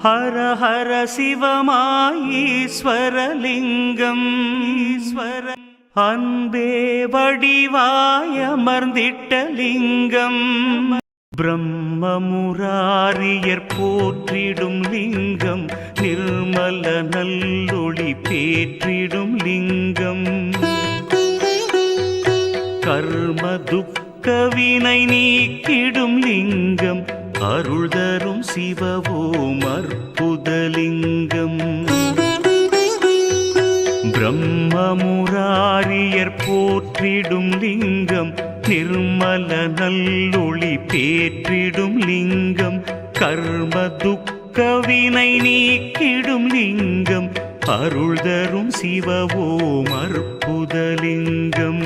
ஹர ஹர சிவமாயீஸ்வரலிங்கம் ஈஸ்வர அன்பே வடிவாயமர்ந்திட்ட லிங்கம் பிரம்மமுராரியர் போற்றிடும் லிங்கம் நிர்மல நல்லொளி பேற்றிடும் லிங்கம் கர்ம துக்க வினை நீக்கிடும் லிங்கம் அருள் தரும் சிவவோம் அற்புதலிங்கம் பிரம்மமுராரியர் போற்றிடும் லிங்கம் நிர்மல நல்லொளி பேற்றிடும் லிங்கம் கர்ம துக்க வினை நீக்கிடும் லிங்கம் அருள் தரும் சிவவோம் அற்புதலிங்கம்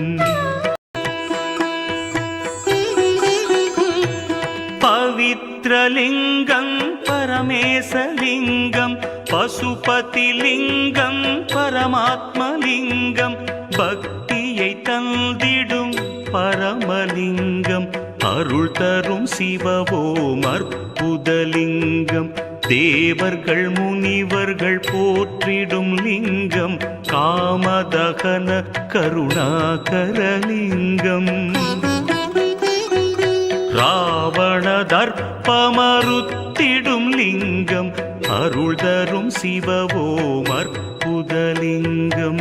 பவித்ரலிங்கம் பரமேசலிங்கம் பசுபதிலிங்கம் பரமாத்மலிங்கம் பக்தியை தந்திடும் பரமலிங்கம் அருள் தரும் சிவவோம் அற்புதலிங்கம் தேவர்கள் முனிவர்கள் போற்றிடும் லிங்கம் காமதகன கருணாகரலிங்கம் ராவண தர்ப்பமறுத்திடும் லிங்கம் அருள் தரும் சிவவோம் அற்புதலிங்கம்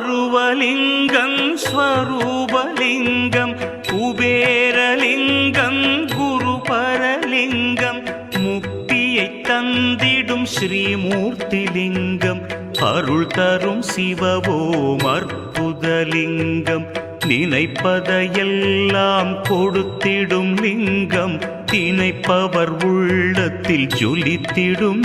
பருவலிங்கம் ஸ்வரூபலிங்கம் குபேரலிங்கம் குருபரலிங்கம் முக்தியை தந்திடும் ஸ்ரீமூர்த்திலிங்கம் அருள் தரும் சிவவோம் அற்புதலிங்கம் நினைப்பதையெல்லாம் கொடுத்திடும் லிங்கம் திணைப்பவர் உள்ளத்தில் ஜொலித்திடும்